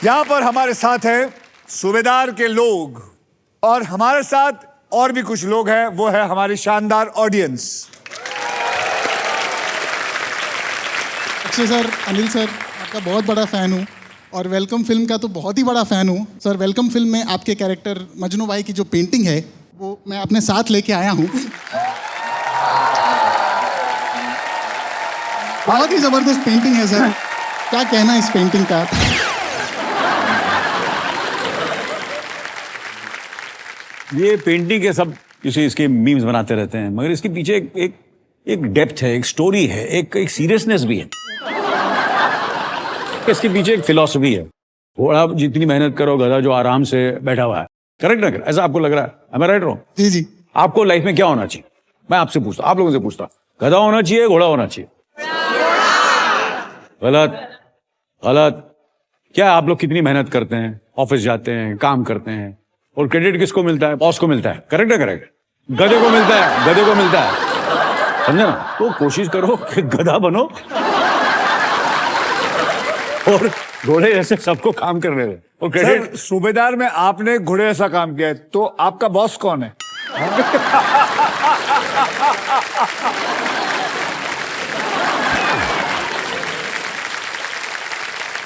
यहाँ पर हमारे साथ है सूबेदार के लोग और हमारे साथ और भी कुछ लोग हैं, वो है हमारी शानदार audience. Akshay sir, Anil sir, आपका बहुत बड़ा फैन हूँ और वेलकम फिल्म का तो बहुत ही बड़ा फैन हूँ सर। वेलकम फिल्म में आपके कैरेक्टर मजनू भाई की जो पेंटिंग है वो मैं अपने साथ लेके आया हूँ। बहुत ही जबरदस्त पेंटिंग है सर, क्या कहना है इस पेंटिंग का? ये पेंटिंग के सब किसी इसके मीम्स बनाते रहते हैं, मगर इसके पीछे एक डेप्थ है, एक स्टोरी है, एक सीरियसनेस भी है। इसके पीछे एक फिलॉसफी है। घोड़ा जितनी मेहनत करो, गधा जो आराम से बैठा हुआ है। करेक्ट ना? ऐसा आपको लग रहा है? Am I right wrong? जी जी। आपको लाइफ में क्या होना चाहिए? मैं आपसे पूछता, आप लोगों से पूछता, गधा होना चाहिए, घोड़ा होना चाहिए? गलत गलत। क्या आप लोग कितनी मेहनत करते हैं, ऑफिस जाते हैं, काम करते हैं, और क्रेडिट किसको मिलता है? बॉस को मिलता है। करेक्ट है? करेक्ट। गधे को मिलता है, गधे को मिलता है। समझे ना? तो कोशिश करो कि गधा बनो और घोड़े जैसे सबको काम करने दे। और क्रेडिट सूबेदार में आपने घोड़े ऐसा काम किया है, तो आपका बॉस कौन है?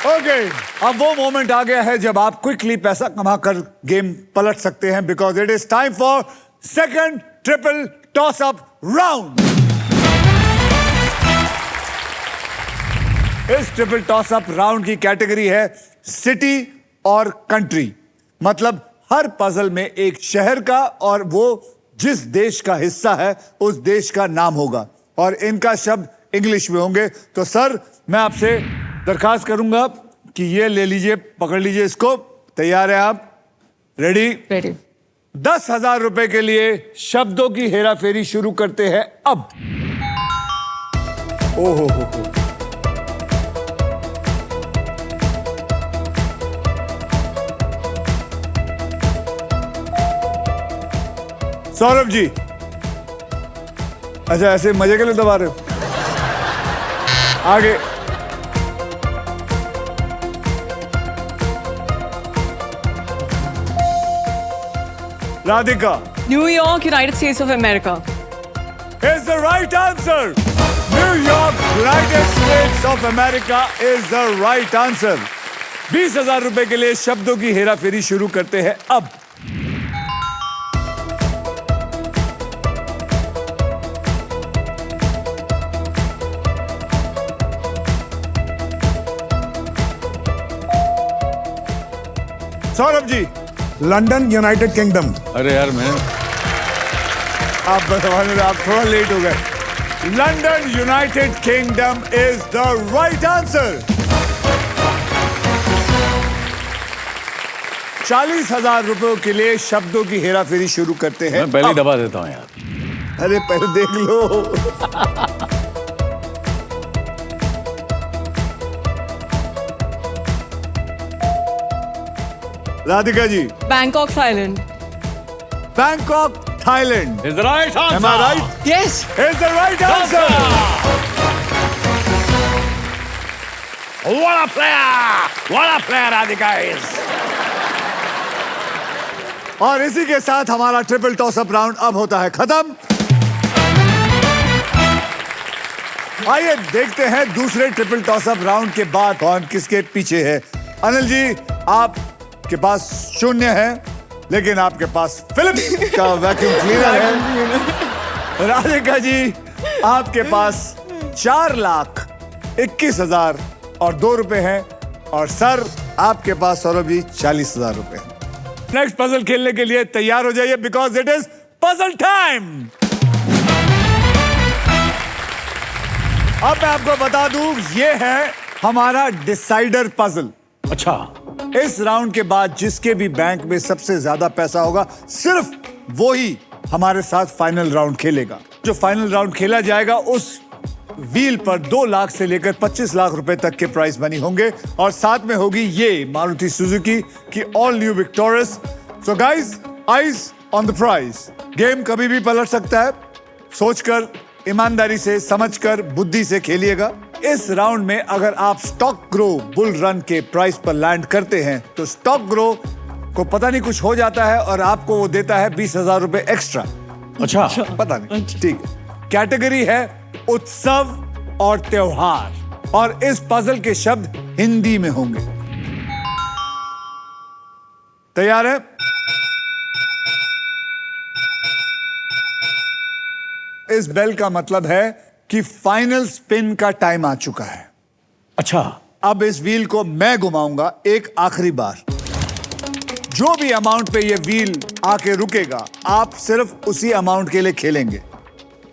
ओके, अब वो मोमेंट आ गया है जब आप क्विकली पैसा कमाकर गेम पलट सकते हैं, because it is time for second triple toss up round. इस ट्रिपल टॉस अप राउंड की कैटेगरी है सिटी और कंट्री, मतलब हर पजल में एक शहर का और वो जिस देश का हिस्सा है उस देश का नाम होगा और इनका शब्द इंग्लिश में होंगे। तो सर, मैं आपसे दरखास्त करूंगा कि ये ले लीजिए, पकड़ लीजिए इसको। तैयार है आप? रेडी? रेडी। 10,000 रुपए के लिए शब्दों की हेराफेरी शुरू करते हैं अब। ओहो हो। सौरभ जी, अच्छा ऐसे मजे के लिए दबा रहे हो? आगे। Radhika. New York, United states of America. Is the right answer. New York, United States of America is the right answer. 20,000 रुपए के लिए शब्दों की हेराफेरी शुरू करते हैं अब। Saurabh ji. London, United Kingdom. अरे यार, मैं आप बताने में आप थोड़ा लेट हो गए। London, United kingdom is the right answer. 40,000 रुपयों के लिए शब्दों की हेराफेरी शुरू करते हैं। पहले ही दबा देता हूँ यार। अरे पहले देख लो। Radhika ji. Bangkok, Thailand. Bangkok, Thailand. Is the right answer. Am I right? Yes. Is the right answer. What a player! What a player, Radhika is. और इसी के साथ हमारा ट्रिपल टॉस अप राउंड अब होता है खत्म। आइए देखते हैं दूसरे ट्रिपल टॉस अप राउंड के बाद कौन किसके पीछे है। अनिल जी, आपके पास 0 है, लेकिन आपके पास फिल्म का वैक्यूम क्लीनर है। राधिका जी, आपके पास 4,21,000 और 2 रुपए हैं। और सर, आपके पास सौरभ जी 40,000 रुपए हैं। नेक्स्ट पजल खेलने के लिए तैयार हो जाइए, because it is puzzle time. अब मैं आपको बता दूं, ये है हमारा डिसाइडर पजल। अच्छा, इस राउंड के बाद जिसके भी बैंक में सबसे ज्यादा पैसा होगा, सिर्फ वो ही हमारे साथ फाइनल राउंड खेलेगा। जो फाइनल राउंड खेला जाएगा उस व्हील पर 2 लाख से लेकर 25 लाख रुपए तक के प्राइस मनी होंगे और साथ में होगी ये मारुति सुजुकी की all new Victorious. So guys, eyes on the prize. Game कभी भी पलट सकता है, सोचकर, ईमानदारी से, समझकर, बुद्धि से खेलिएगा। इस राउंड में अगर आप स्टॉक ग्रो बुल रन के प्राइस पर लैंड करते हैं तो स्टॉक ग्रो को पता नहीं कुछ हो जाता है और आपको वो देता है 20,000 रुपए एक्स्ट्रा। अच्छा पता नहीं, ठीक है। कैटेगरी है उत्सव और त्योहार और इस पजल के शब्द हिंदी में होंगे। तैयार है? इस बेल का मतलब है कि फाइनल स्पिन का टाइम आ चुका है। अच्छा, अब इस व्हील को मैं घुमाऊंगा एक आखिरी बार। जो भी अमाउंट पे ये व्हील आके रुकेगा आप सिर्फ उसी अमाउंट के लिए खेलेंगे।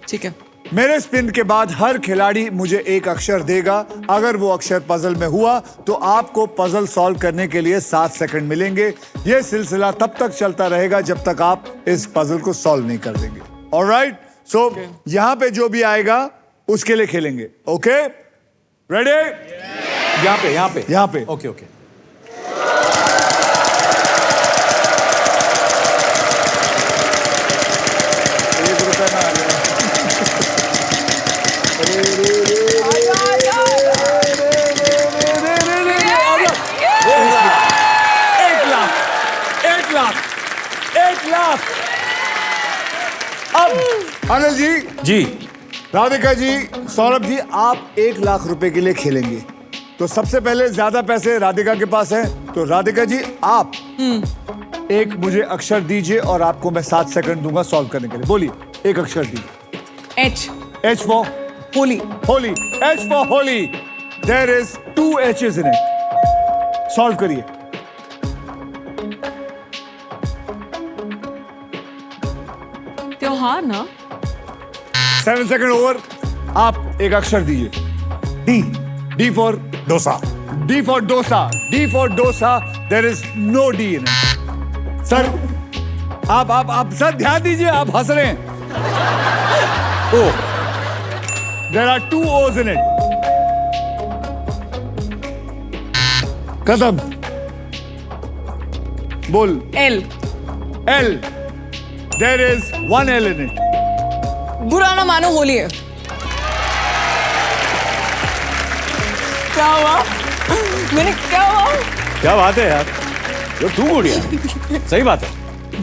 ठीक है। मेरे स्पिन के बाद हर खिलाड़ी मुझे एक अक्षर देगा। अगर वो अक्षर पजल में हुआ तो आपको पजल सॉल्व करने के लिए 7 सेकंड मिलेंगे। यह सिलसिला तब तक चलता रहेगा जब तक आप इस पजल को सॉल्व नहीं कर देंगे। ऑलराइट, सो यहां पे जो भी आएगा उसके लिए खेलेंगे। Okay, ready? यहाँ पे ओके ओके। ₹1 ना आ गया। एक लाख। अब अनिल जी, राधिका जी, सौरभ जी, आप 1 लाख रुपए के लिए खेलेंगे। तो सबसे पहले ज्यादा पैसे राधिका के पास हैं, तो राधिका जी आप एक मुझे अक्षर दीजिए और आपको मैं 7 सेकंड दूंगा सॉल्व करने के लिए। बोलिए एक अक्षर दीजिए। H. H for Holy. Holi. H for Holi. There is 2 H's in it. Solve करिए। त्योहार ना? 7 सेकंड ओवर। आप एक अक्षर दीजिए। D. D for dosa. D for dosa. D for dosa. There is no D in it. Sir आप सर ध्यान दीजिए, आप हंस रहे हैं। ओ, there are 2 O's in it. खत्म। बोल। L. L. There is 1 L in it. बुरा ना मानो, होली है। क्या हुआ? मैंने क्या हुआ? क्या बात है यार, जो तू गुड़िया, सही बात है।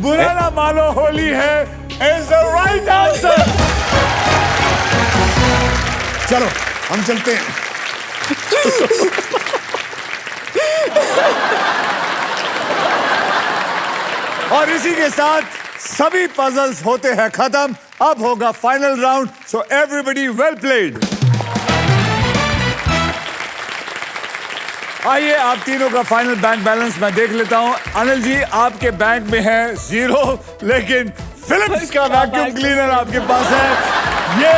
बुरा ना मानो होली है is the right answer. चलो हम चलते हैं। और इसी के साथ सभी पजल्स होते हैं खत्म। अब होगा final round, so everybody well played. आइए आप तीनों का फाइनल बैंक बैलेंस मैं देख लेता हूं। अनिल जी, आपके बैंक में है 0, लेकिन फिलिप्स का वैक्यूम क्लीनर आपके पास है। ये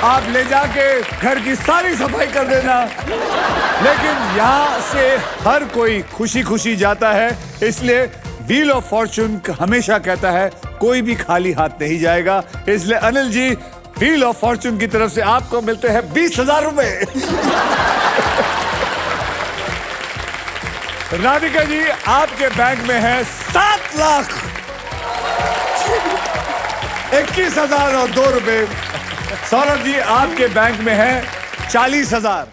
आप ले जाके घर की सारी सफाई कर देना। लेकिन यहां से हर कोई खुशी खुशी जाता है, इसलिए व्हील ऑफ फॉर्चून हमेशा कहता है कोई भी खाली हाथ नहीं जाएगा। इसलिए Anil ji, wheel of Fortune की तरफ से आपको मिलते हैं 20,000 रुपए। राधिका जी, आपके बैंक में है 7 लाख 21,002 रुपए। सौरभ जी, आपके बैंक में है 40,000।